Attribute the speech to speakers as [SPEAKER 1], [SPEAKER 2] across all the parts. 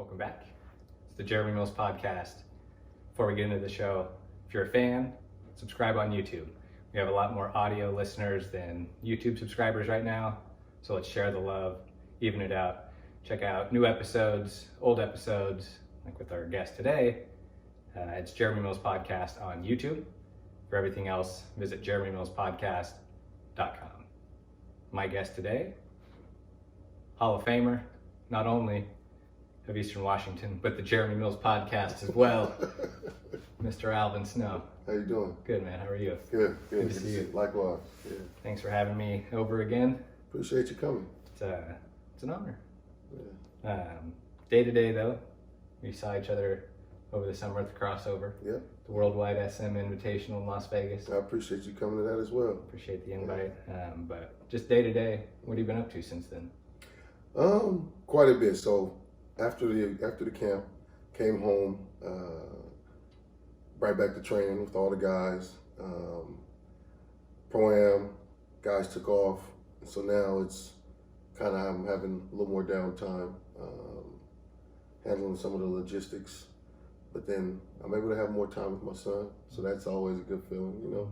[SPEAKER 1] Welcome back. It's the Jeremy Mills Podcast. Before we get into the show, if you're a fan, subscribe on YouTube. We have a lot more audio listeners than YouTube subscribers right now, so let's share the love, even it out. Check out new episodes, old episodes, like with our guest today. It's Jeremy Mills Podcast on YouTube. For everything else, visit jeremymillspodcast.com. My guest today, Hall of Famer, not only of Eastern Washington, but the Jeremy Mills Podcast as well, Mr. Alvin Snow.
[SPEAKER 2] How you doing?
[SPEAKER 1] Good, man. How are you?
[SPEAKER 2] Good.
[SPEAKER 1] Good to see you.
[SPEAKER 2] Likewise. Yeah.
[SPEAKER 1] Thanks for having me over again.
[SPEAKER 2] Appreciate you coming.
[SPEAKER 1] It's an honor.
[SPEAKER 2] Yeah.
[SPEAKER 1] Day to day, though, we saw each other over the summer at the crossover.
[SPEAKER 2] Yeah.
[SPEAKER 1] The Worldwide SM Invitational in Las Vegas.
[SPEAKER 2] I appreciate you coming to that as well.
[SPEAKER 1] Appreciate the invite. But just day to day, what have you been up to since then?
[SPEAKER 2] Quite a bit. So after the camp, came home, right back to training with all the guys. Pro-Am, guys took off. So now it's kind of, I'm having a little more downtime, handling some of the logistics. But then I'm able to have more time with my son. So that's always a good feeling, you know,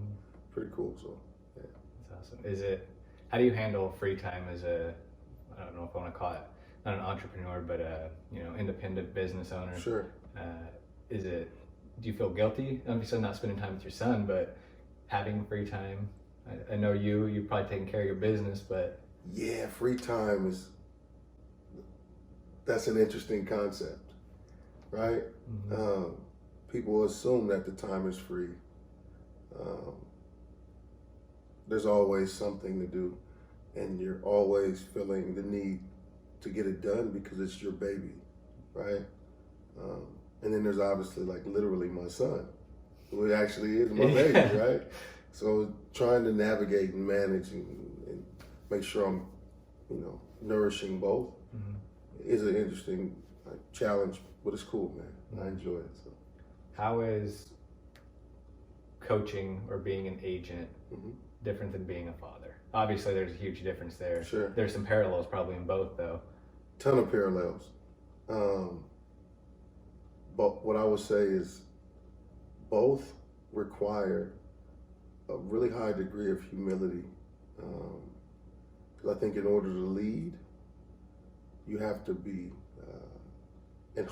[SPEAKER 2] pretty cool. So, yeah.
[SPEAKER 1] That's awesome. How do you handle free time as I don't know if I want to call it, not an entrepreneur, but independent business owner?
[SPEAKER 2] Sure.
[SPEAKER 1] Do you feel guilty? Obviously not spending time with your son, but having free time. I know you're probably taking care of your business, but.
[SPEAKER 2] Yeah, free time that's an interesting concept, right? Mm-hmm. People assume that the time is free. There's always something to do, and you're always feeling the need to get it done because it's your baby, right? And then there's obviously, like, literally my son, who actually is my baby, right? So trying to navigate and manage and make sure I'm, nourishing both is an interesting challenge, but it's cool, man. I enjoy it. So,
[SPEAKER 1] how is coaching or being an agent different than being a father? Obviously, there's a huge difference there.
[SPEAKER 2] Sure.
[SPEAKER 1] There's some parallels probably in both, though.
[SPEAKER 2] Ton of parallels. But what I would say is both require a really high degree of humility. Because I think in order to lead, you have to be, and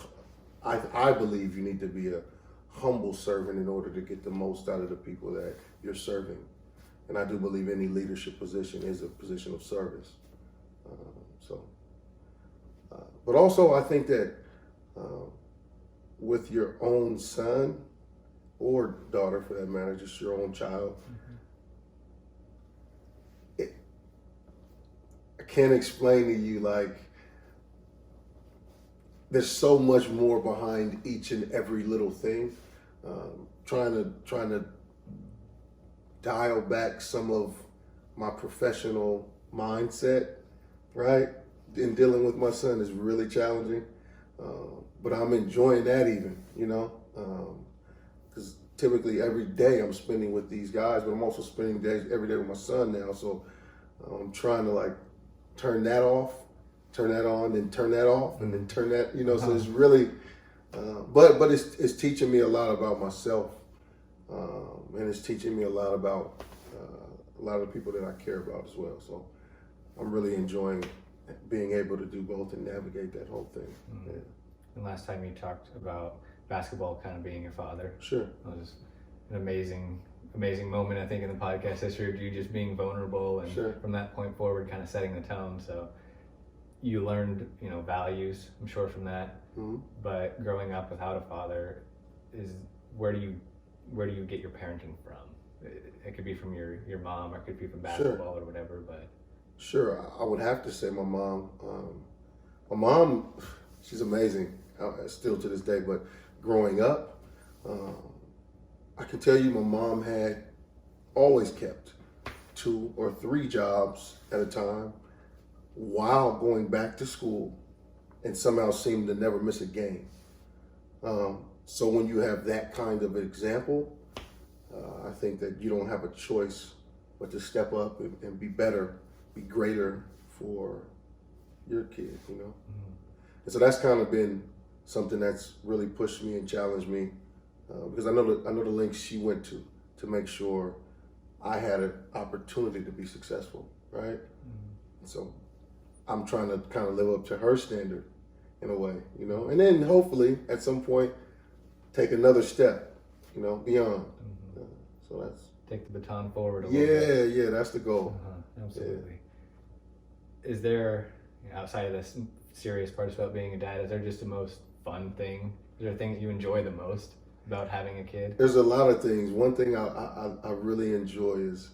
[SPEAKER 2] I believe you need to be a humble servant in order to get the most out of the people that you're serving. And I do believe any leadership position is a position of service. But also I think that with your own son or daughter, for that matter, just your own child, I can't explain to you, like, there's so much more behind each and every little thing. Trying to dial back some of my professional mindset, right? In dealing with my son is really challenging. But I'm enjoying that even, because typically every day I'm spending with these guys, but I'm also spending days every day with my son now. So I'm trying to, like, turn that off, turn that on, then turn that off, and then turn that, so it's really, but it's teaching me a lot about myself. And it's teaching me a lot about a lot of the people that I care about as well. So I'm really enjoying being able to do both and navigate that whole thing. Mm-hmm. Yeah.
[SPEAKER 1] And last time you talked about basketball kind of being your father.
[SPEAKER 2] Sure.
[SPEAKER 1] It was an amazing moment, I think, in the podcast history of you just being vulnerable and from that point forward kind of setting the tone. So you learned, values, I'm sure, from that. Mm-hmm. But growing up without a father, where do you get your parenting from? It could be from your mom, or it could be from basketball or whatever, but.
[SPEAKER 2] Sure, I would have to say my mom. My mom, she's amazing, still to this day, but growing up, I can tell you my mom had always kept 2 or 3 jobs at a time while going back to school, and somehow seemed to never miss a game. So when you have that kind of example, I think that you don't have a choice but to step up and be better, be greater for your kid, Mm-hmm. And so that's kind of been something that's really pushed me and challenged me because I know the lengths she went to make sure I had an opportunity to be successful, right? So I'm trying to kind of live up to her standard in a way, you know, and then hopefully at some point take another step, you know, beyond. So that's
[SPEAKER 1] take the baton forward a little bit.
[SPEAKER 2] Yeah, that's the goal.
[SPEAKER 1] Absolutely. Is there, outside of this serious parts about being a dad, is there just the most fun thing? Is there a thing that you enjoy the most about having a kid?
[SPEAKER 2] There's a lot of things. One thing I really enjoy is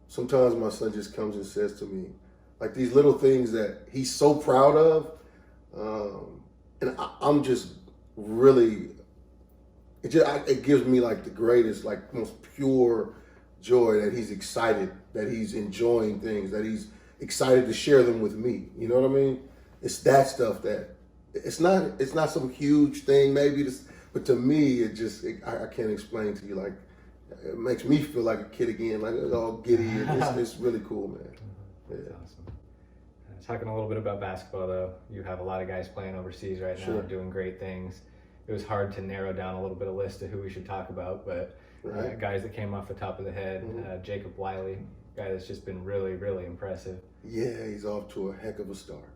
[SPEAKER 2] sometimes my son just comes and says to me, like these little things that he's so proud of, and I'm just really, it gives me like the greatest, like most pure joy that he's excited, that he's enjoying things, that he's excited to share them with me. You know what I mean? It's that stuff that it's not some huge thing maybe, but to me I can't explain to you. Like it makes me feel like a kid again, like it's all giddy. It's really cool, man.
[SPEAKER 1] That's awesome. Talking a little bit about basketball though, you have a lot of guys playing overseas right now, doing great things. It was hard to narrow down a little bit of list of who we should talk about, but guys that came off the top of the head, Jacob Wiley, guy that's just been really, really impressive. Yeah,
[SPEAKER 2] he's off to a heck of a start.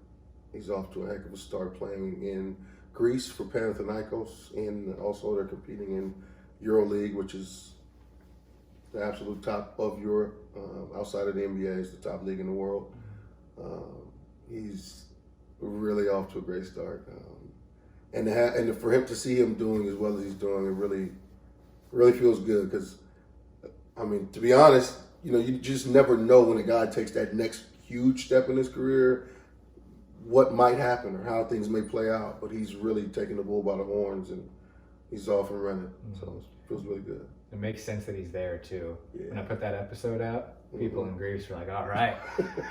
[SPEAKER 2] He's off to a heck of a start playing in Greece for Panathinaikos, and also they're competing in EuroLeague, which is the absolute top of Europe. Outside of the NBA, is the top league in the world. He's really off to a great start. And for him to see him doing as well as he's doing, it really feels good. Because, I mean, to be honest, you know, you just never know when a guy takes that next huge step in his career, what might happen or how things may play out. But he's really taking the bull by the horns, and he's off and running. So it feels really good.
[SPEAKER 1] It makes sense that he's there too. When I put that episode out, people in Greece were like, all right,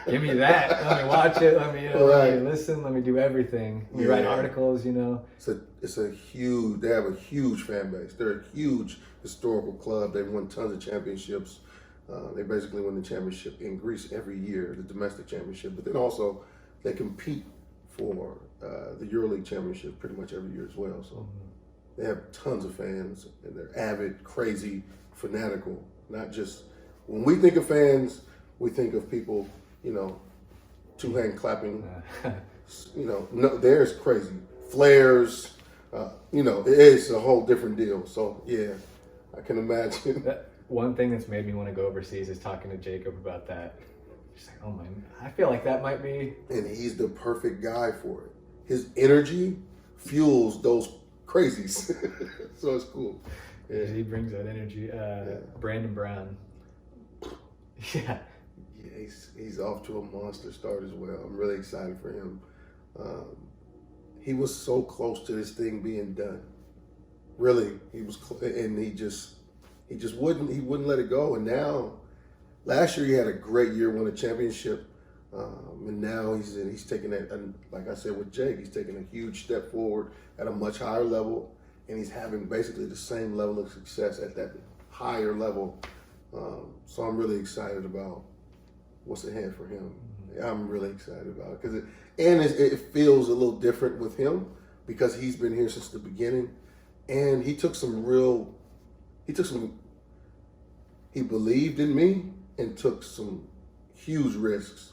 [SPEAKER 1] give me that. Let me watch it. Let me, let me listen. Let me do everything. Let me write articles, you know. It's a huge, they have a huge fan base. They're a huge historical club. They've won tons of championships. They basically win the championship in Greece every year, the domestic championship. But then also they compete for the EuroLeague championship pretty much every year as well. So they have tons of fans, and they're avid, crazy, fanatical. Not just, when we think of fans, we think of people, you know, two-hand clapping. You know, no, theirs crazy. Flares, you know, it's a whole different deal. So, yeah, I can imagine. One thing that's made me want to go overseas is talking to Jacob about that. Just like, oh my, I feel like that might be.
[SPEAKER 2] And he's the perfect guy for it. His energy fuels those crazies. So it's cool.
[SPEAKER 1] Yeah. He brings that energy. Brandon Brown. Yeah,
[SPEAKER 2] he's off to a monster start as well. I'm really excited for him. He was so close to this thing being done. Really, he was, and he just wouldn't let it go. And now, last year he had a great year, won a championship, and now he's taking that. And like I said with Jake, he's taking a huge step forward at a much higher level, and he's having basically the same level of success at that higher level. So I'm really excited about what's ahead for him. I'm really excited about it because it feels a little different with him because he's been here since the beginning, and he believed in me and took some huge risks.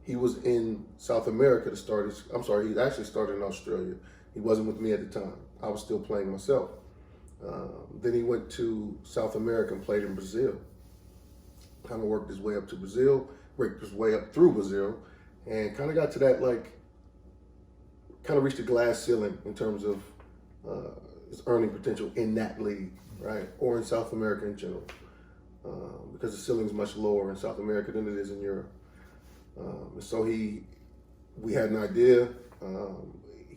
[SPEAKER 2] He was in South America to start he actually started in Australia. He wasn't with me at the time. I was still playing myself. Then he went to South America and played in Brazil. Kind of worked his way up to Brazil, worked his way up through Brazil, and kind of got to that, like, kind of reached the glass ceiling in terms of his earning potential in that league, right? Or in South America in general. Because the ceiling is much lower in South America than it is in Europe. And so we had an idea.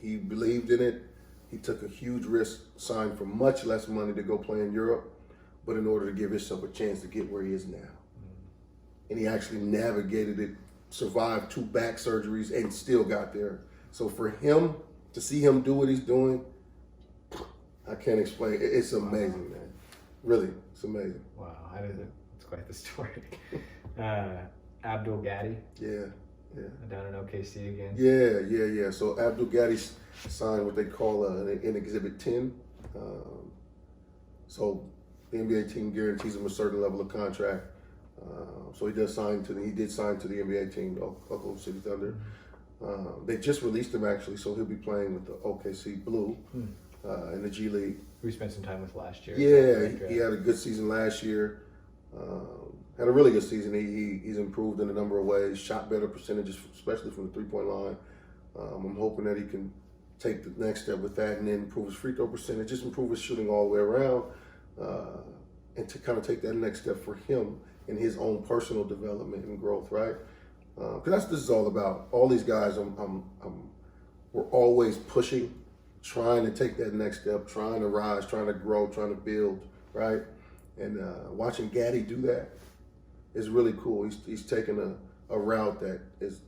[SPEAKER 2] He believed in it. He took a huge risk, signed for much less money to go play in Europe, but in order to give himself a chance to get where he is now. And he actually navigated it, survived 2 back surgeries, and still got there. So for him, to see him do what he's doing, I can't explain. It's amazing, man. Really, it's amazing.
[SPEAKER 1] Wow, it's quite the story. Abdul Gaddy.
[SPEAKER 2] Yeah,
[SPEAKER 1] down in OKC again.
[SPEAKER 2] Yeah. So Abdul Gaddy signed what they call an Exhibit 10. So the NBA team guarantees him a certain level of contract. So he did sign to the NBA team, Oklahoma City Thunder. They just released him actually, so he'll be playing with the OKC Blue in the G League.
[SPEAKER 1] We spent some time with last year.
[SPEAKER 2] Yeah, he had a good season last year. Had a really good season. He's improved in a number of ways. Shot better percentages, especially from the 3-point line. I'm hoping that he can take the next step with that and then improve his free throw percentage, just improve his shooting all the way around, and to kind of take that next step for him in his own personal development and growth, right? Because that's what this is all about. All these guys, we're always pushing, trying to take that next step, trying to rise, trying to grow, trying to build, right? And watching Gaddy do that is really cool. He's taken a route that is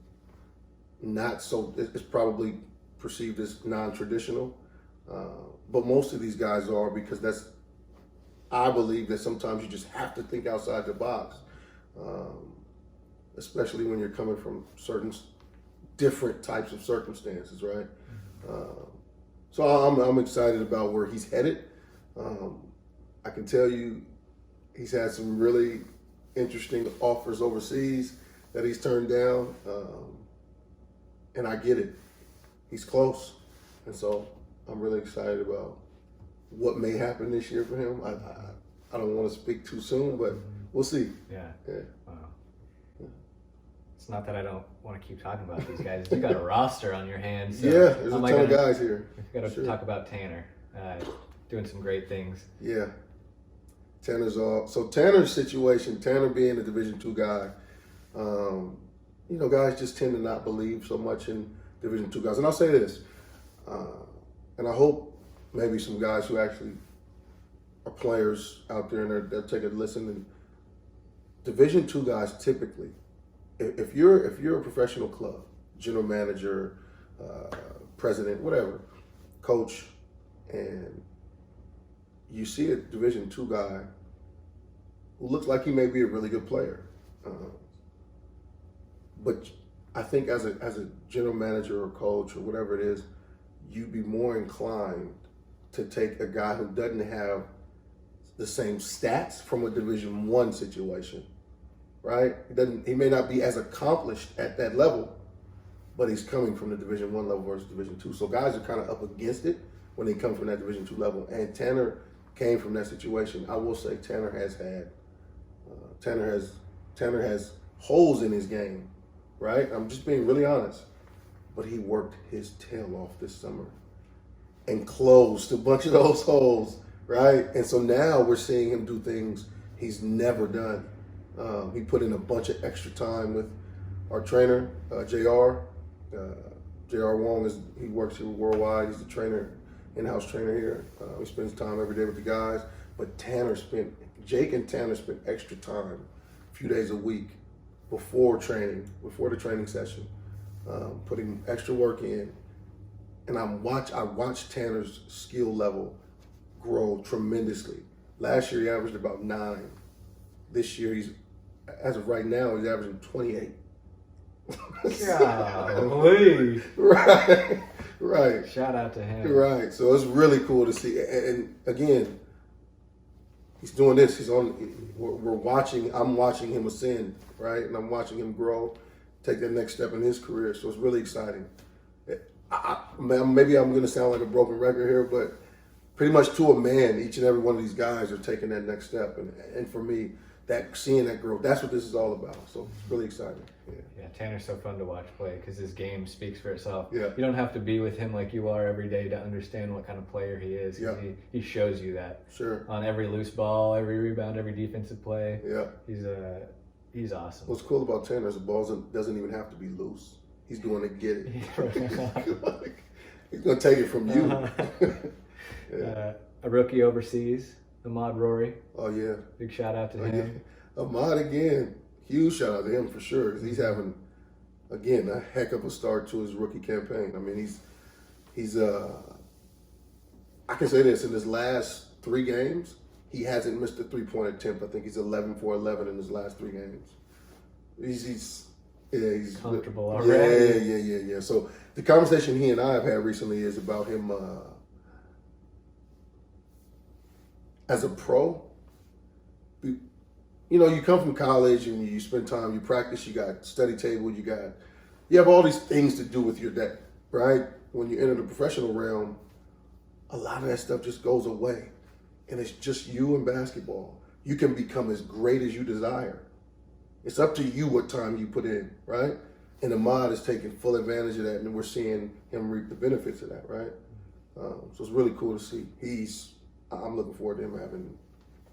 [SPEAKER 2] not so, it's probably perceived as non-traditional, but most of these guys are, because I believe that sometimes you just have to think outside the box, especially when you're coming from certain different types of circumstances, right? So I'm excited about where he's headed. I can tell you he's had some really interesting offers overseas that he's turned down, and I get it. He's close, and so I'm really excited about what may happen this year for him. I don't want to speak too soon, but we'll see.
[SPEAKER 1] Yeah. Wow. It's not that I don't want to keep talking about these guys. You got a roster on your hands. So
[SPEAKER 2] there's a ton of guys here.
[SPEAKER 1] We've got to talk about Tanner, doing some great things.
[SPEAKER 2] Yeah. So Tanner's situation, Tanner being a Division II guy, guys just tend to not believe so much in Division II guys. And I'll say this, and I hope maybe some guys who actually are players out there and they'll take a listen. And Division II guys typically, if you're a professional club, general manager, president, whatever, coach, and you see a Division II guy who looks like he may be a really good player, but I think as a general manager or coach or whatever it is, you'd be more inclined to take a guy who doesn't have the same stats from a Division I situation, right? He may not be as accomplished at that level, but he's coming from the Division I level versus Division II. So guys are kind of up against it when they come from that Division II level. And Tanner came from that situation. I will say Tanner has holes in his game, right? I'm just being really honest. But he worked his tail off this summer and closed a bunch of those holes, right? And so now we're seeing him do things he's never done. He put in a bunch of extra time with our trainer, JR. JR Wong, he works here with Worldwide. He's the trainer, in-house trainer here. He spends time every day with the guys. But Jake and Tanner spent extra time, a few days a week, before the training session, putting extra work in. And I watched Tanner's skill level grow tremendously. Last year he averaged about 9. This year as of right now, he's averaging 28.
[SPEAKER 1] Golly.
[SPEAKER 2] Right.
[SPEAKER 1] Shout out to him.
[SPEAKER 2] Right. So it's really cool to see. And again, he's doing this. I'm watching him ascend, right? And I'm watching him grow, take that next step in his career. So it's really exciting. Maybe I'm going to sound like a broken record here, but pretty much to a man, each and every one of these guys are taking that next step. And for me, seeing that growth, that's what this is all about. So it's really exciting.
[SPEAKER 1] Yeah, Tanner's so fun to watch play because his game speaks for itself.
[SPEAKER 2] Yeah.
[SPEAKER 1] You don't have to be with him like you are every day to understand what kind of player he is.
[SPEAKER 2] Yeah.
[SPEAKER 1] He shows you that.
[SPEAKER 2] Sure.
[SPEAKER 1] On every loose ball, every rebound, every defensive play.
[SPEAKER 2] Yeah.
[SPEAKER 1] He's awesome.
[SPEAKER 2] What's cool about Tanner is the ball doesn't even have to be loose. He's going to get it. He's going to take it from you.
[SPEAKER 1] A rookie overseas, Ahmad Rorie.
[SPEAKER 2] Oh, yeah.
[SPEAKER 1] Big shout out to him.
[SPEAKER 2] Yeah. Ahmad again. Huge shout out to him for sure. Because he's having, again, a heck of a start to his rookie campaign. I mean, he's I can say this, in his last 3 games, he hasn't missed a 3-point attempt. I think he's 11 for 11 in his last 3 games. he's
[SPEAKER 1] comfortable already.
[SPEAKER 2] Yeah. So the conversation he and I have had recently is about him as a pro. You know, you come from college and you spend time, you practice, you got study table, you have all these things to do with your day, right? When you enter the professional realm, a lot of that stuff just goes away. And it's just you and basketball. You can become as great as you desire. It's up to you what time you put in, right? And Ahmad is taking full advantage of that, and we're seeing him reap the benefits of that, right? So it's really cool to see. I'm looking forward to him having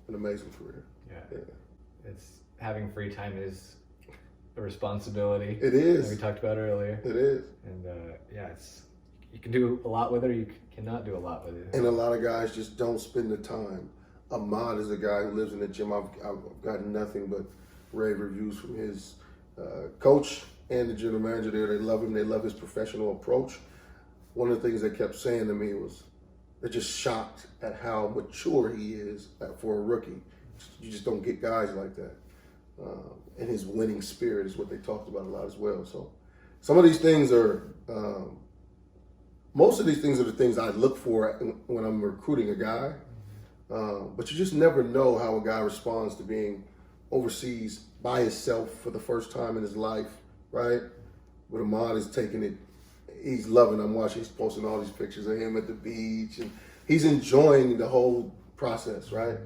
[SPEAKER 2] an amazing career.
[SPEAKER 1] Yeah. It's having free time is a responsibility.
[SPEAKER 2] It is.
[SPEAKER 1] Like we talked about earlier.
[SPEAKER 2] It is.
[SPEAKER 1] And you can do a lot with it, or you cannot do a lot with it.
[SPEAKER 2] And a lot of guys just don't spend the time. Ahmad is a guy who lives in the gym. I've gotten nothing but rave reviews from his coach and the general manager there. They love him. They love his professional approach. One of the things they kept saying to me was they're just shocked at how mature he is for a rookie. You just don't get guys like that. And his winning spirit is what they talked about a lot as well. So some of these things are, most of these things are the things I look for when I'm recruiting a guy. But you just never know how a guy responds to being overseas by himself for the first time in his life, right? But Ahmad is taking it, he's loving it. I'm watching, he's posting all these pictures of him at the beach, and he's enjoying the whole process, right?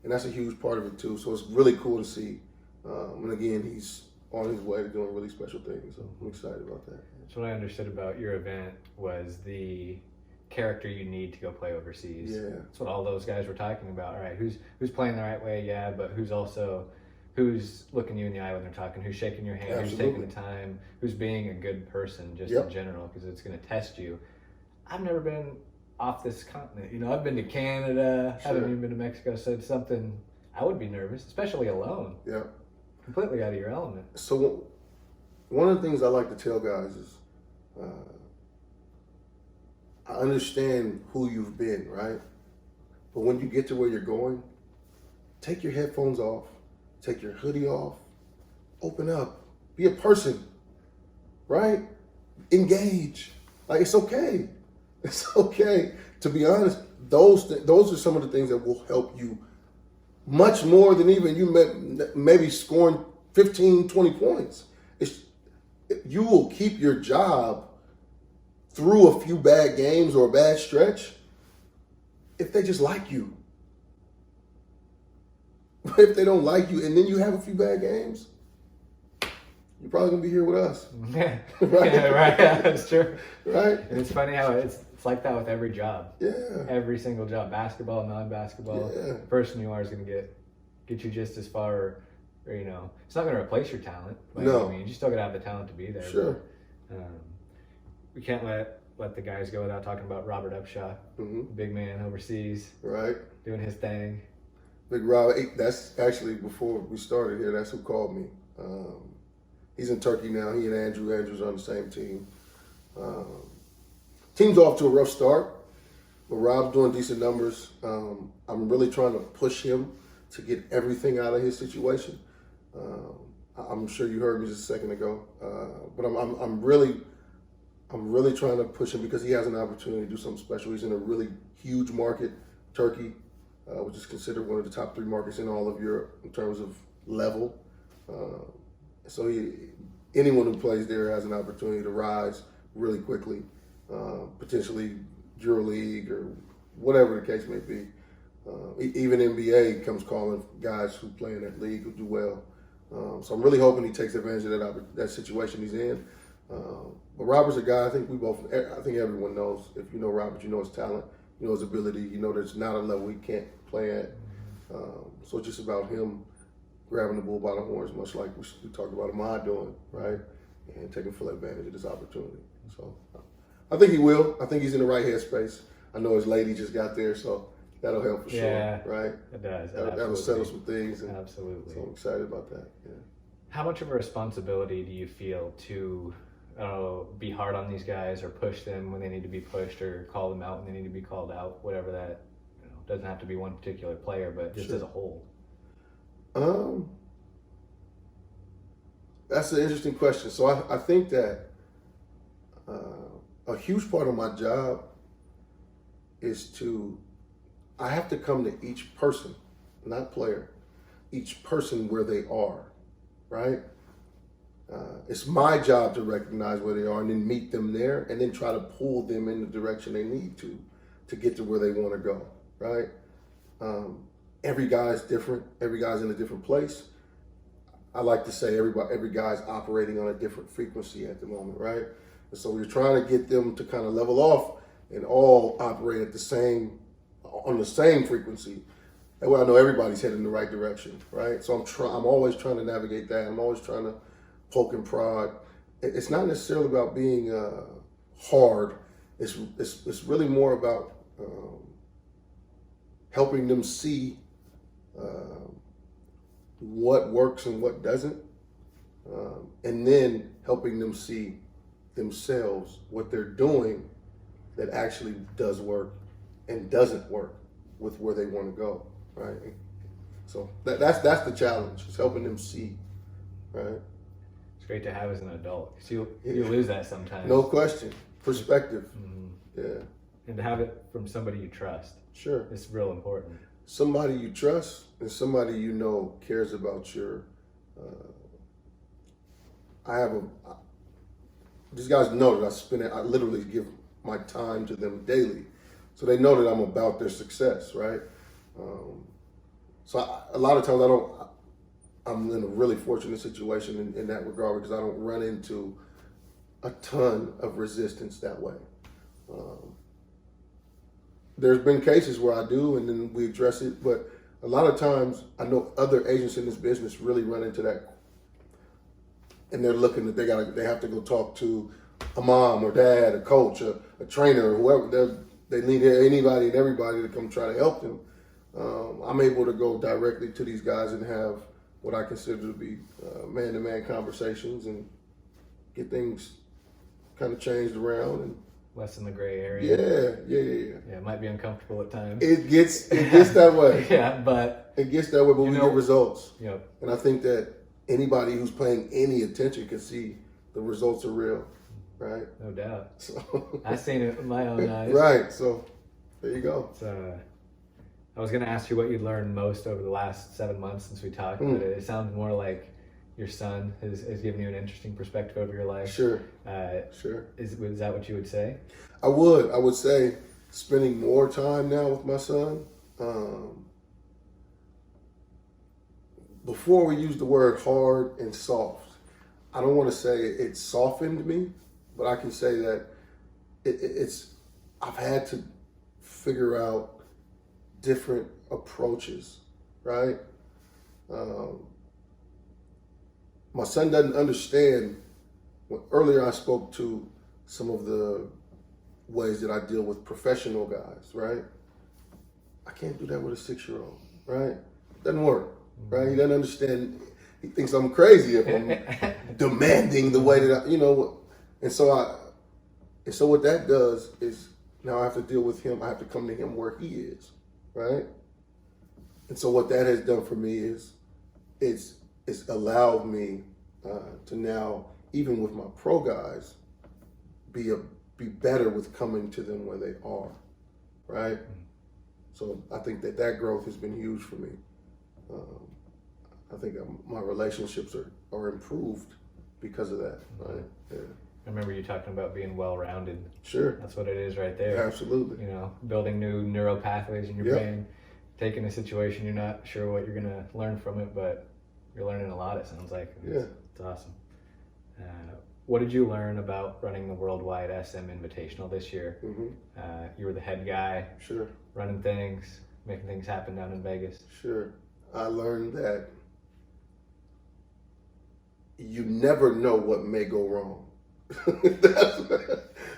[SPEAKER 2] And that's a huge part of it too. So it's really cool to see. And again, he's on his way to doing really special things. So I'm excited about that.
[SPEAKER 1] So what I understood about your event was the character you need to go play overseas.
[SPEAKER 2] Yeah.
[SPEAKER 1] That's what all those guys were talking about. All right, who's playing the right way, yeah, but who's looking you in the eye when they're talking, who's shaking your hand,
[SPEAKER 2] Absolutely.
[SPEAKER 1] who's taking the time, who's being a good person just in general, because it's going to test you. I've never been off this continent. You know, I've been to Canada,
[SPEAKER 2] Sure.
[SPEAKER 1] haven't even been to Mexico, so it's something I would be nervous, especially alone.
[SPEAKER 2] Yeah.
[SPEAKER 1] Completely out of your element.
[SPEAKER 2] So one of the things I like to tell guys is I understand who you've been, right? But when you get to where you're going, take your headphones off, take your hoodie off, open up, be a person, right? Engage. Like, it's okay. It's okay. To be honest, those are some of the things that will help you much more than even you maybe scoring 15, 20 points. You will keep your job through a few bad games or a bad stretch if they just like you. If they don't like you and then you have a few bad games, you're probably going to be here with us.
[SPEAKER 1] Yeah,
[SPEAKER 2] Right?
[SPEAKER 1] yeah, right. That's true.
[SPEAKER 2] Right?
[SPEAKER 1] And it's funny how it's like that with every job.
[SPEAKER 2] Yeah.
[SPEAKER 1] Every single job, basketball, non-basketball.
[SPEAKER 2] Yeah.
[SPEAKER 1] The person you are is going to get you just as far, or you know, it's not going to replace your talent.
[SPEAKER 2] No.
[SPEAKER 1] I mean, you still got to have the talent to be there.
[SPEAKER 2] Sure.
[SPEAKER 1] But, we can't let the guys go without talking about Robert Upshaw, big man overseas,
[SPEAKER 2] Right.
[SPEAKER 1] doing his thing.
[SPEAKER 2] Big Rob, that's actually before we started here, that's who called me. He's in Turkey now. He and Andrew's on the same team. Team's off to a rough start, but Rob's doing decent numbers. I'm really trying to push him to get everything out of his situation. I'm sure you heard me just a second ago, but I'm really trying to push him because he has an opportunity to do something special. He's in a really huge market, Turkey, which is considered one of the top 3 markets in all of Europe in terms of level. So anyone who plays there has an opportunity to rise really quickly, potentially EuroLeague or whatever the case may be. Even NBA comes calling guys who play in that league who do well. So I'm really hoping he takes advantage of that situation he's in. But Robert's a guy I think everyone knows. If you know Robert, you know his talent, you know his ability, you know there's not a level he can't play at. So it's just about him grabbing the bull by the horns, much like we talked about Ahmad doing, right? And taking full advantage of this opportunity. So I think he will. I think he's in the right headspace. I know his lady just got there, so that'll help for sure, right?
[SPEAKER 1] It does.
[SPEAKER 2] That'll settle some things. And
[SPEAKER 1] Absolutely.
[SPEAKER 2] So I'm excited about that, yeah.
[SPEAKER 1] How much of a responsibility do you feel to be hard on these guys or push them when they need to be pushed or call them out when they need to be called out, whatever that, doesn't have to be one particular player, but just as a whole?
[SPEAKER 2] That's an interesting question. So I think that a huge part of my job is I have to come to each person, not player, each person where they are, right? It's my job to recognize where they are and then meet them there and then try to pull them in the direction they need to get to where they want to go, right? Every guy's different. Every guy's in a different place. I like to say every guy's operating on a different frequency at the moment, right? And so we're trying to get them to kind of level off and all operate at on the same frequency. That way I know everybody's heading in the right direction, right? So I'm always trying to navigate that. I'm always trying to poke and prod. It's not necessarily about being hard. It's really more about helping them see what works and what doesn't, and then helping them see themselves what they're doing that actually does work and doesn't work with where they want to go, right? So that's the challenge. It's helping them see, right?
[SPEAKER 1] It's great to have as an adult because you lose that sometimes.
[SPEAKER 2] No question. Perspective.
[SPEAKER 1] Mm-hmm.
[SPEAKER 2] Yeah.
[SPEAKER 1] And to have it from somebody you trust.
[SPEAKER 2] Sure.
[SPEAKER 1] It's real important.
[SPEAKER 2] Somebody you trust and somebody you know cares about your. These guys know that I literally give my time to them daily, so they know that I'm about their success, right? A lot of times I'm in a really fortunate situation in that regard because I don't run into a ton of resistance that way. There's been cases where I do, and then we address it. But a lot of times, I know other agents in this business really run into that, and they're looking that they have to go talk to a mom or dad, a coach, a trainer, or whoever. They need anybody and everybody to come try to help them. I'm able to go directly to these guys and have what I consider to be man-to-man conversations and get things kind of changed around and.
[SPEAKER 1] Less in the gray area.
[SPEAKER 2] Yeah.
[SPEAKER 1] Yeah, it might be uncomfortable at times.
[SPEAKER 2] It gets that way.
[SPEAKER 1] Yeah, but
[SPEAKER 2] it gets that way, but we get results.
[SPEAKER 1] Yep.
[SPEAKER 2] And I think that anybody who's paying any attention can see the results are real, right?
[SPEAKER 1] No doubt.
[SPEAKER 2] So
[SPEAKER 1] I've seen it with my own eyes.
[SPEAKER 2] Right. So there you go.
[SPEAKER 1] So, I was going to ask you what you learned most over the last 7 months since we talked, but it sounds more like your son has given you an interesting perspective over your life.
[SPEAKER 2] Sure.
[SPEAKER 1] Sure. Is that what you would say?
[SPEAKER 2] I would say spending more time now with my son. Before we used the word hard and soft. I don't want to say it softened me, but I can say that I've had to figure out different approaches, right? My son doesn't understand. Earlier I spoke to some of the ways that I deal with professional guys, right? I can't do that with a 6-year-old, right? Doesn't work, right? He doesn't understand. He thinks I'm crazy if I'm demanding the way that and so what that does is now I have to deal with him. I have to come to him where he is, right? And so what that has done for me is it's allowed me to now, even with my pro guys, be better with coming to them where they are, right? So I think that growth has been huge for me. I think my relationships are improved because of that, right? Yeah.
[SPEAKER 1] I remember you talking about being well-rounded.
[SPEAKER 2] Sure.
[SPEAKER 1] That's what it is right there.
[SPEAKER 2] Absolutely.
[SPEAKER 1] Building new neural pathways in your brain, taking a situation, you're not sure what you're going to learn from it, but you're learning a lot, it sounds like. It's awesome. What did you learn about running the Worldwide SM Invitational this year? Mm-hmm. You were the head guy.
[SPEAKER 2] Sure. Running
[SPEAKER 1] things, making things happen down in Vegas.
[SPEAKER 2] Sure. I learned that you never know what may go wrong.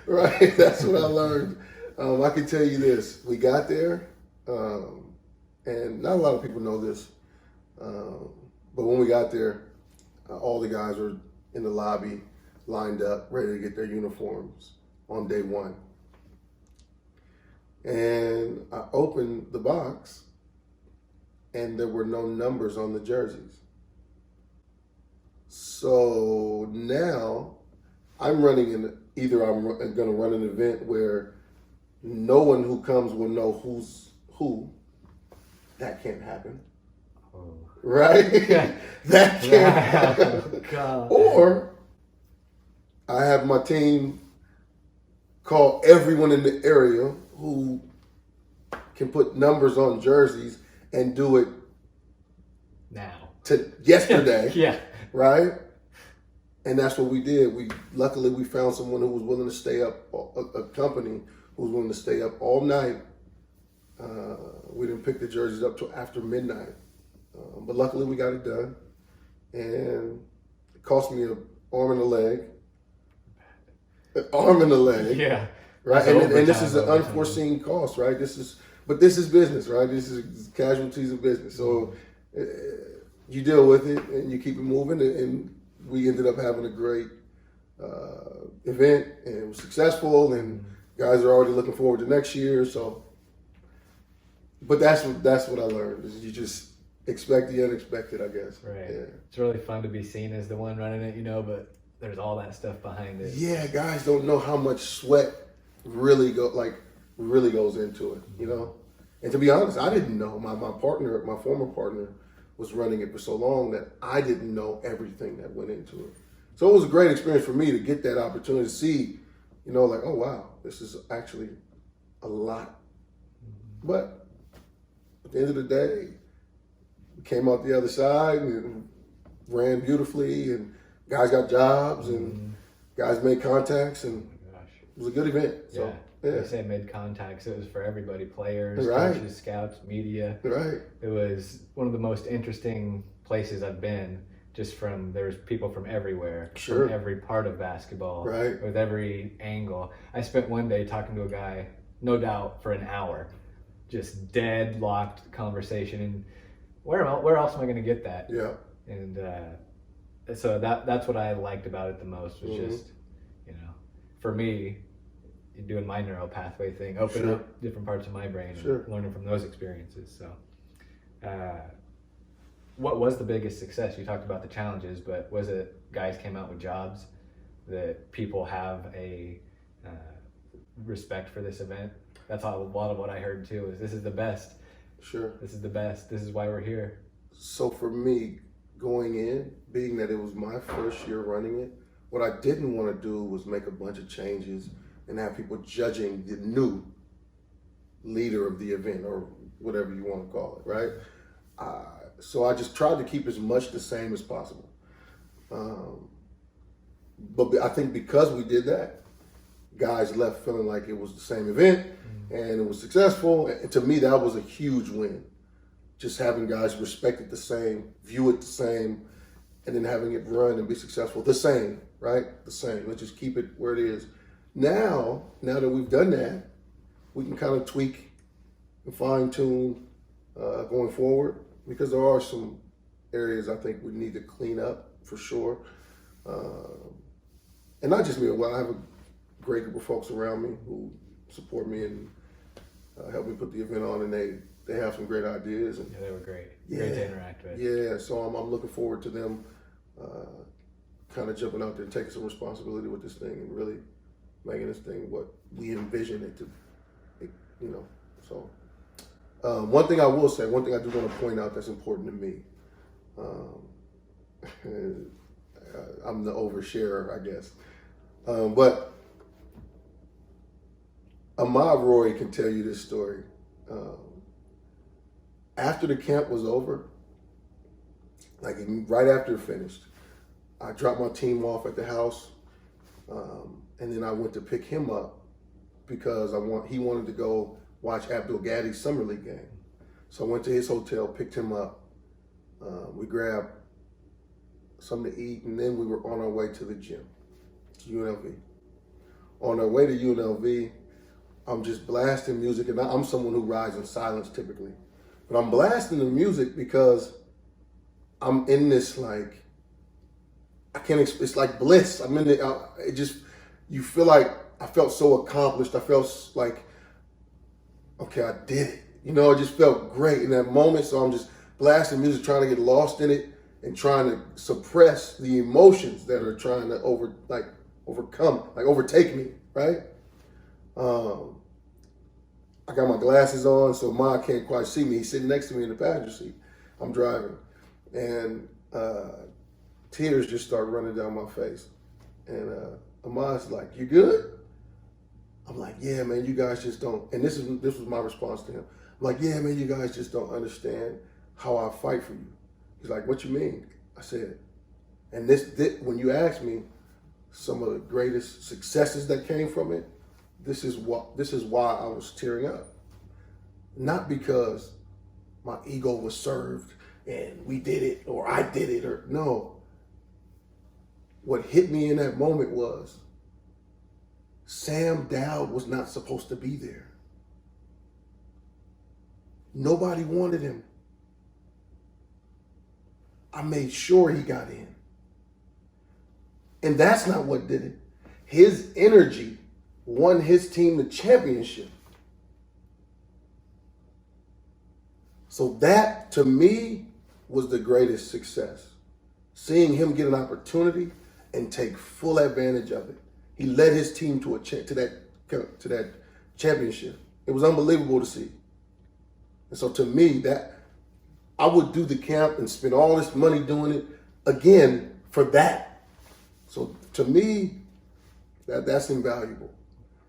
[SPEAKER 2] Right? That's what I learned. I can tell you this. We got there, and not a lot of people know this, but when we got there, all the guys were in the lobby, lined up, ready to get their uniforms on day one. And I opened the box, and there were no numbers on the jerseys. So now I'm running in either I'm going to run an event where no one who comes will know who's who. That can't happen.
[SPEAKER 1] Oh.
[SPEAKER 2] Right? That can't happen.
[SPEAKER 1] God.
[SPEAKER 2] Or I have my team call everyone in the area who can put numbers on jerseys and do it
[SPEAKER 1] Now.
[SPEAKER 2] to yesterday.
[SPEAKER 1] Yeah.
[SPEAKER 2] Right? And that's what we did. Luckily we found someone who was willing to stay up, a company who was willing to stay up all night. We didn't pick the jerseys up till after midnight. But luckily we got it done. And it cost me an arm and a leg. An arm and a leg.
[SPEAKER 1] Yeah.
[SPEAKER 2] Right?
[SPEAKER 1] That's
[SPEAKER 2] And this is an
[SPEAKER 1] overtime.
[SPEAKER 2] unforeseen cost, right? But this is business, right? This is casualties of business. So you deal with it and you keep it moving. And we ended up having a great event, and it was successful, and guys are already looking forward to next year. So, but that's what I learned, is you just expect the unexpected, I guess.
[SPEAKER 1] Right.
[SPEAKER 2] Yeah.
[SPEAKER 1] It's really fun to be seen as the one running it, but there's all that stuff behind it.
[SPEAKER 2] Yeah, guys don't know how much sweat really goes into it, And to be honest, I didn't know. My former partner was running it for so long that I didn't know everything that went into it. So it was a great experience for me to get that opportunity to see, like, oh wow, this is actually a lot. But at the end of the day, we came out the other side and ran beautifully, and guys got jobs, and guys made contacts, and it was a good event. So,
[SPEAKER 1] They say made contacts. It was for everybody, players,
[SPEAKER 2] Right.
[SPEAKER 1] coaches, scouts, media.
[SPEAKER 2] Right.
[SPEAKER 1] It was one of the most interesting places I've been, there's people from everywhere,
[SPEAKER 2] Sure.
[SPEAKER 1] from every part of basketball,
[SPEAKER 2] Right.
[SPEAKER 1] with every angle. I spent one day talking to a guy, no doubt, for an hour, just deadlocked conversation. And where else am I going to get that?
[SPEAKER 2] Yeah.
[SPEAKER 1] And so that's what I liked about it the most, was just, for me, doing my neural pathway thing, opening up different parts of my brain and learning from those experiences. So, what was the biggest success? You talked about the challenges, but was it guys came out with jobs, that people have a respect for this event? That's a lot of what I heard too, is this is the best.
[SPEAKER 2] Sure.
[SPEAKER 1] This is the best. This is why we're here.
[SPEAKER 2] So for me, going in, being that it was my first year running it, what I didn't want to do was make a bunch of changes and have people judging the new leader of the event, or whatever you want to call it, right? So I just tried to keep as much the same as possible. But I think because we did that, guys left feeling like it was the same event and it was successful. And to me, that was a huge win. Just having guys respect it the same, view it the same, and then having it run and be successful the same, right? The same. Let's just keep it where it is. Now that we've done that, we can kind of tweak and fine tune going forward, because there are some areas I think we need to clean up for sure. And not just me, well, I have a great group of folks around me who support me and help me put the event on, and they have some great ideas. And
[SPEAKER 1] Yeah, they were great. Great to interact with.
[SPEAKER 2] yeah, so I'm looking forward to them kind of jumping out there and taking some responsibility with this thing and really making this thing what we envision it to, So one thing I will say, one thing I do want to point out that's important to me, I'm the oversharer, I guess, but Ahmad Rorie can tell you this story. After the camp was over, like right after it finished, I dropped my team off at the house, and then I went to pick him up because he wanted to go watch Abdul Gaddy's summer league game. So I went to his hotel, picked him up. We grabbed something to eat, and then we were on our way to the gym, to UNLV. On our way to UNLV, I'm just blasting music, and I'm someone who rides in silence typically. But I'm blasting the music because I'm in this, like, it's like bliss. I'm in it. You feel like I felt so accomplished. I felt like, okay, I did it. It just felt great in that moment. So I'm just blasting music, trying to get lost in it. and trying to suppress the emotions that are trying to overtake me, right? I got my glasses on, so Ma can't quite see me. He's sitting next to me in the passenger seat. I'm driving, and tears just start running down my face. And Ahmad's like, "You good?" I'm like, "Yeah, man, you guys just don't." And this was my response to him. I'm like, "Yeah, man, you guys just don't understand how I fight for you." He's like, "What you mean?" I said, and this when you ask me some of the greatest successes that came from it, this is why I was tearing up. Not because my ego was served and we did it or I did it, or no. What hit me in that moment was Sam Dowd was not supposed to be there. Nobody wanted him. I made sure he got in. And that's not what did it. His energy won his team the championship. So that, to me, was the greatest success. Seeing him get an opportunity and take full advantage of it. He led his team to that championship. It was unbelievable to see. And so to me, that I would do the camp and spend all this money doing it again for that. So to me, that's invaluable.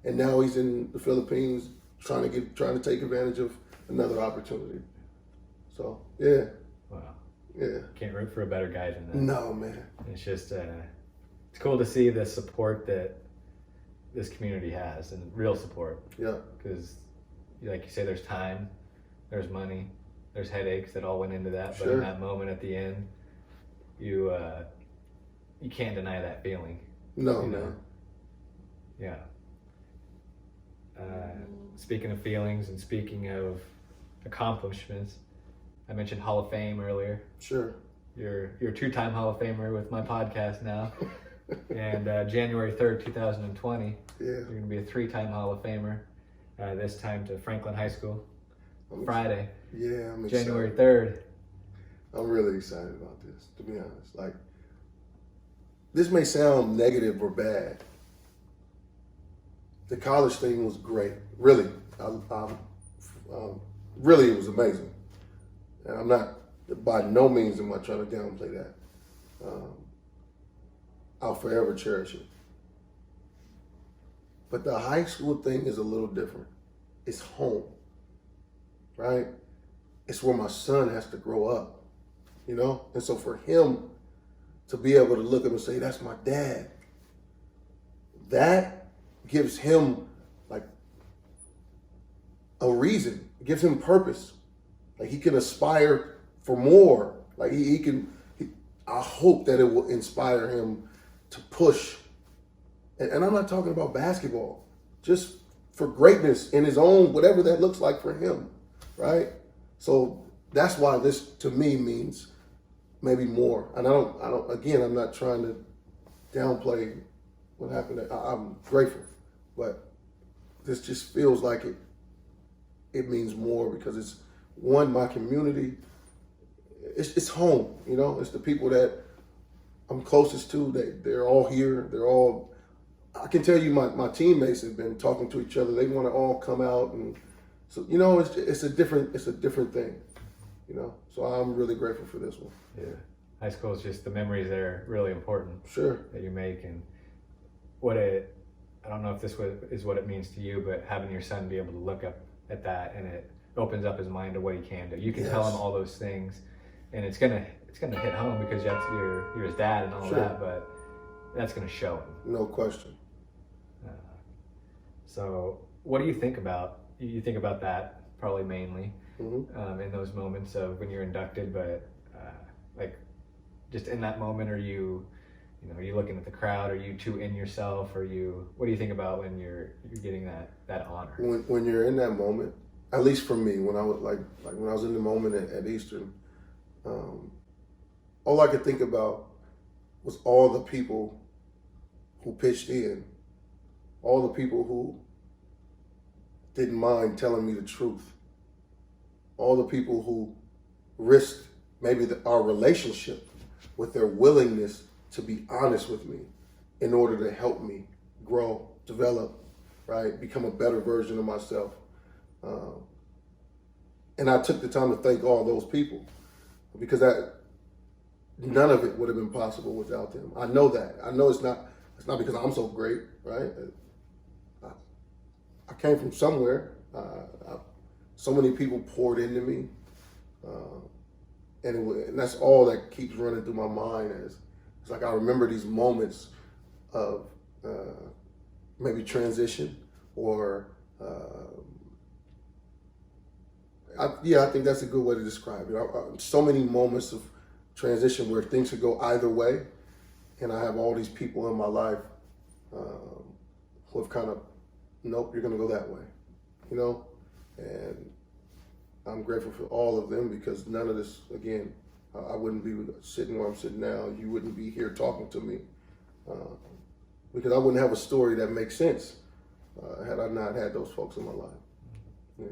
[SPEAKER 2] And now he's in the Philippines trying to take advantage of another opportunity. So yeah.
[SPEAKER 1] Wow.
[SPEAKER 2] Yeah.
[SPEAKER 1] Can't root for a better guy than that.
[SPEAKER 2] No, man.
[SPEAKER 1] It's just it's cool to see the support that this community has, and real support.
[SPEAKER 2] Yeah.
[SPEAKER 1] Because, like you say, there's time, there's money, there's headaches that all went into that.
[SPEAKER 2] Sure.
[SPEAKER 1] But in that moment at the end, you can't deny that feeling.
[SPEAKER 2] No,
[SPEAKER 1] you know?
[SPEAKER 2] man.
[SPEAKER 1] Yeah. Speaking of feelings and speaking of accomplishments, I mentioned Hall of Fame earlier.
[SPEAKER 2] Sure.
[SPEAKER 1] You're a two-time Hall of Famer with my podcast now. And January 3rd, 2020, you're going to be a three-time Hall of Famer, this time to Franklin High School, Friday.
[SPEAKER 2] Yeah, I'm excited.
[SPEAKER 1] January 3rd.
[SPEAKER 2] I'm really excited about this, to be honest. Like, this may sound negative or bad. The college thing was great, really. Really, it was amazing. And I'm not, by no means am I trying to downplay that. I'll forever cherish it. But the high school thing is a little different. It's home, right? It's where my son has to grow up, you know? And so for him to be able to look at him and say, "That's my dad," that gives him like a reason. It gives him purpose. Like, he can aspire for more. Like I hope that it will inspire him to push. And I'm not talking about basketball, just for greatness in his own, whatever that looks like for him, right? So that's why this to me means maybe more. And I'm not trying to downplay what happened. I'm grateful, but this just feels like it means more because it's, one, my community. It's home, you know. It's the people that I'm closest to. They're all here. They're all. I can tell you, my teammates have been talking to each other. They want to all come out, and so you know, it's a different thing, you know. So I'm really grateful for this one.
[SPEAKER 1] Yeah, high school is just the memories that are really important.
[SPEAKER 2] Sure.
[SPEAKER 1] That you make, and I don't know if this is what it means to you, but having your son be able to look up at that, and it opens up his mind to what he can do. You can tell him all those things, and it's gonna hit home because you're his dad and all that, but that's gonna show him.
[SPEAKER 2] No question.
[SPEAKER 1] So what do you think about? You think about that probably mainly in those moments of when you're inducted, but like just in that moment, are you looking at the crowd? Are you too in yourself? What do you think about when you're getting that honor?
[SPEAKER 2] When you're in that moment, at least for me, when I was like when I was in the moment at Eastern, all I could think about was all the people who pitched in, all the people who didn't mind telling me the truth, all the people who risked maybe our relationship with their willingness to be honest with me in order to help me grow, develop, right? Become a better version of myself. And I took the time to thank all those people because none of it would have been possible without them. I know that. I know it's not because I'm so great, right? I came from somewhere. So many people poured into me. And that's all that keeps running through my mind it's like I remember these moments of maybe transition or I think that's a good way to describe it. So many moments of transition where things could go either way, and I have all these people in my life who have kind of, nope, you're going to go that way, and I'm grateful for all of them because none of this, again, I wouldn't be sitting where I'm sitting now. You wouldn't be here talking to me because I wouldn't have a story that makes sense had I not had those folks in my life. Yeah.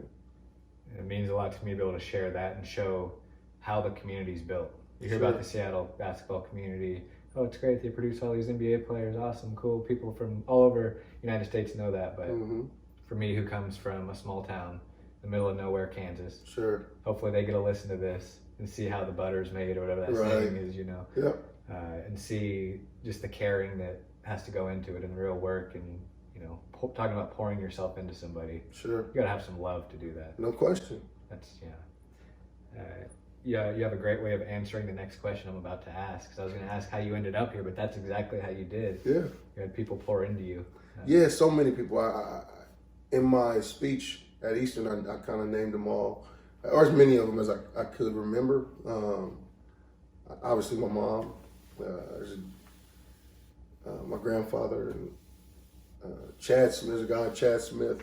[SPEAKER 1] It means a lot to me to be able to share that and show how the community's built. You hear about the Seattle basketball community. Oh, it's great. They produce all these NBA players. Awesome, cool. People from all over the United States know that. But for me, who comes from a small town, the middle of nowhere, Kansas.
[SPEAKER 2] Sure.
[SPEAKER 1] Hopefully they get to listen to this and see how the butter's made or whatever that saying is,
[SPEAKER 2] Yeah.
[SPEAKER 1] And see just the caring that has to go into it and the real work and, talking about pouring yourself into somebody.
[SPEAKER 2] Sure.
[SPEAKER 1] You got to have some love to do that.
[SPEAKER 2] No question.
[SPEAKER 1] That's, you have a great way of answering the next question I'm about to ask. Because I was going to ask how you ended up here, but that's exactly how you did.
[SPEAKER 2] Yeah.
[SPEAKER 1] You had people pour into you.
[SPEAKER 2] Yeah, so many people. I in my speech at Eastern, I kind of named them all, or as many of them as I could remember. Obviously, my mom, my grandfather, and Chad Smith. There's a guy, Chad Smith,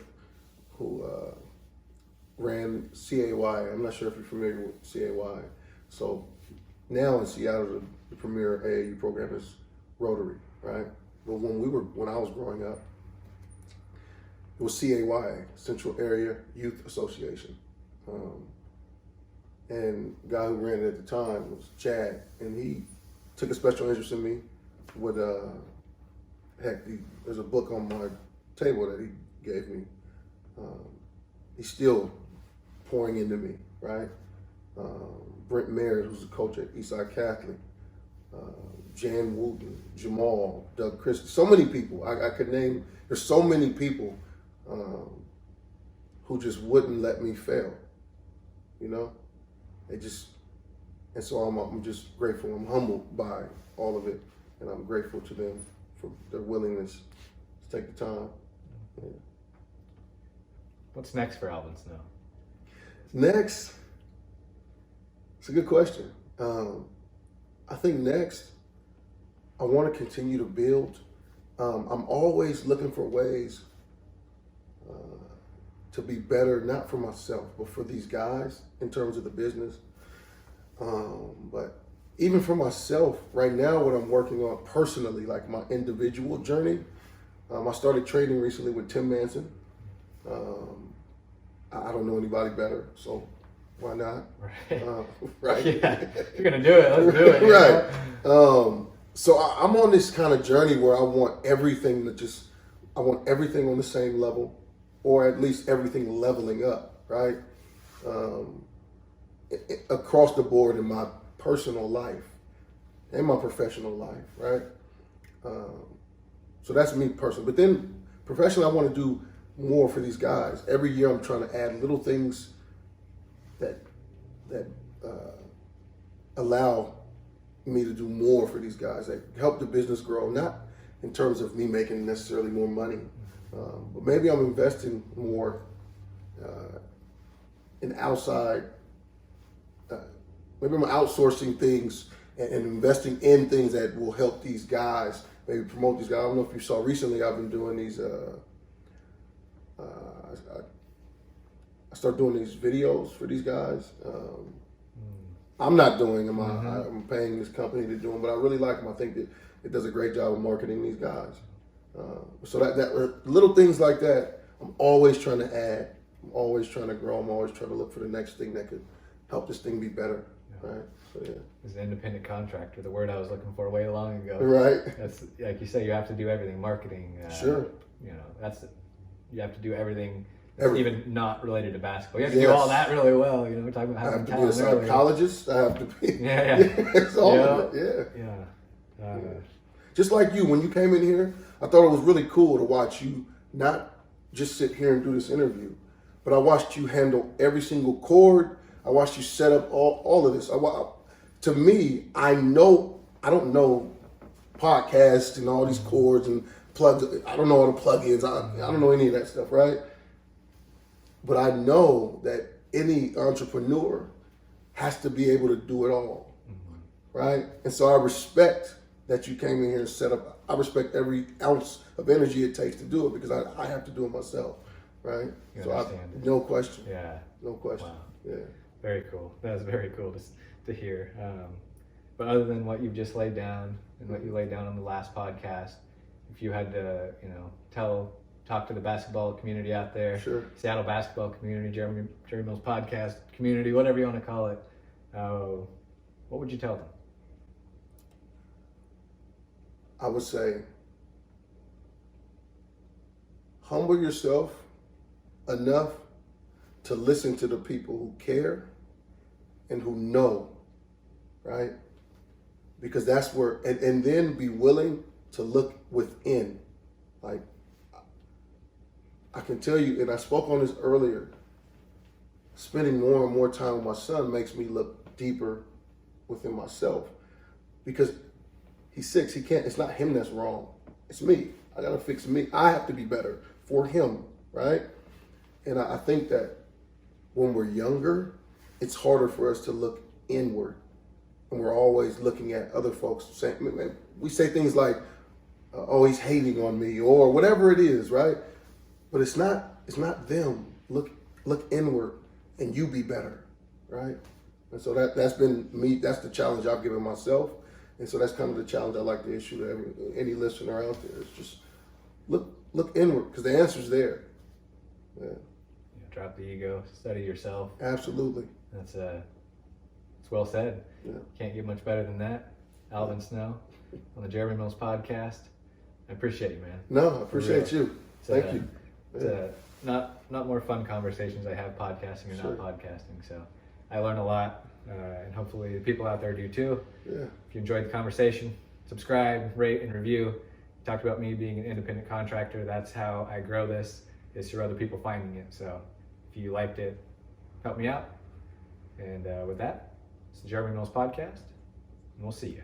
[SPEAKER 2] who ran CAY. I'm not sure if you're familiar with CAY. So now in Seattle, the premier AAU program is Rotary, right? But when I was growing up, it was CAY, Central Area Youth Association. And the guy who ran it at the time was Chad, and he took a special interest in me. There's a book on my table that he gave me. He's still pouring into me, right? Brent Mayer, who's the coach at Eastside Catholic, Jan Wooten, Jamal, Doug Christie, so many people. I could name, there's so many people who just wouldn't let me fail, and so I'm just grateful. I'm humbled by all of it, and I'm grateful to them for their willingness to take the time. Yeah.
[SPEAKER 1] What's next for Alvin Snow?
[SPEAKER 2] Next, it's a good question. I think next, I want to continue to build. I'm always looking for ways to be better, not for myself, but for these guys in terms of the business. But even for myself, right now, what I'm working on personally, like my individual journey, I started training recently with Tim Manson. I don't know anybody better, so why not?
[SPEAKER 1] Right.
[SPEAKER 2] Right.
[SPEAKER 1] Yeah. If you're going to do it, let's do it.
[SPEAKER 2] Right. So I'm on this kind of journey where I want everything on the same level, or at least everything leveling up, right? Across the board in my personal life and my professional life, right? So that's me personally. But then professionally, I want to do more for these guys. Every year I'm trying to add little things that allow me to do more for these guys, that help the business grow, not in terms of me making necessarily more money, but maybe I'm investing more in outside, maybe I'm outsourcing things and investing in things that will help these guys, maybe promote these guys. I don't know if you saw recently, I've been doing these, I started doing these videos for these guys. I'm not doing them. I'm paying this company to do them, but I really like them. I think that it does a great job of marketing these guys. So that little things like that, I'm always trying to add. I'm always trying to grow. I'm always trying to look for the next thing that could help this thing be better. Right. So yeah.
[SPEAKER 1] As an independent contractor, the word I was looking for way long ago.
[SPEAKER 2] Right.
[SPEAKER 1] That's like you say, you have to do everything. Marketing.
[SPEAKER 2] Sure.
[SPEAKER 1] You know, you have to do everything.
[SPEAKER 2] Everything.
[SPEAKER 1] Even not related to basketball. You have to do all that really well. You know, we're talking about
[SPEAKER 2] I
[SPEAKER 1] having
[SPEAKER 2] have to be a
[SPEAKER 1] talent
[SPEAKER 2] psychologist. I have to be.
[SPEAKER 1] Yeah.
[SPEAKER 2] It's all of it.
[SPEAKER 1] Yeah.
[SPEAKER 2] Just like you, when you came in here, I thought it was really cool to watch you not just sit here and do this interview, but I watched you handle every single chord. I watched you set up all of this. To me, I don't know podcasts and all these chords and plugs. I don't know all the plugins. I don't know any of that stuff, right? But I know that any entrepreneur has to be able to do it all, right? And so I respect that you came in here and set up. I respect every ounce of energy it takes to do it because I have to do it myself, right? No question.
[SPEAKER 1] Yeah.
[SPEAKER 2] No question.
[SPEAKER 1] Wow.
[SPEAKER 2] Yeah.
[SPEAKER 1] Very cool. That was very cool to hear. But other than what you've just laid down and what you laid down on the last podcast, if you had to, talk to the basketball community out there,
[SPEAKER 2] sure.
[SPEAKER 1] Seattle basketball community, Jerry Mills podcast community, whatever you want to call it, what would you tell them?
[SPEAKER 2] I would say, humble yourself enough to listen to the people who care and who know, right? Because that's where, and then be willing to look within. Like, I can tell you, and I spoke on this earlier, spending more and more time with my son makes me look deeper within myself. Because he's 6, he can't, it's not him that's wrong. It's me. I gotta fix me. I have to be better for him, right? And I think that when we're younger, it's harder for us to look inward. And we're always looking at other folks saying, we say things like, oh, he's hating on me, or whatever it is, right? But it's not them. Look inward and you be better, right? And so that's been me, that's the challenge I've given myself. And so that's kind of the challenge I like to issue to any listener out there. Is just look inward, because the answer's there. Yeah.
[SPEAKER 1] Drop the ego, study yourself.
[SPEAKER 2] Absolutely.
[SPEAKER 1] It's well said.
[SPEAKER 2] Yeah.
[SPEAKER 1] Can't get much better than that. Alvin Snow on the Jeremy Mills podcast. I appreciate you, man.
[SPEAKER 2] No, I appreciate you. Thank you.
[SPEAKER 1] It's not more fun conversations I have podcasting or not podcasting. So I learn a lot, and hopefully the people out there do too.
[SPEAKER 2] Yeah.
[SPEAKER 1] If you enjoyed the conversation, subscribe, rate, and review. Talked about me being an independent contractor. That's how I grow this, is through other people finding it. So if you liked it, help me out. And with that, it's the Jeremy Mills podcast, and we'll see you.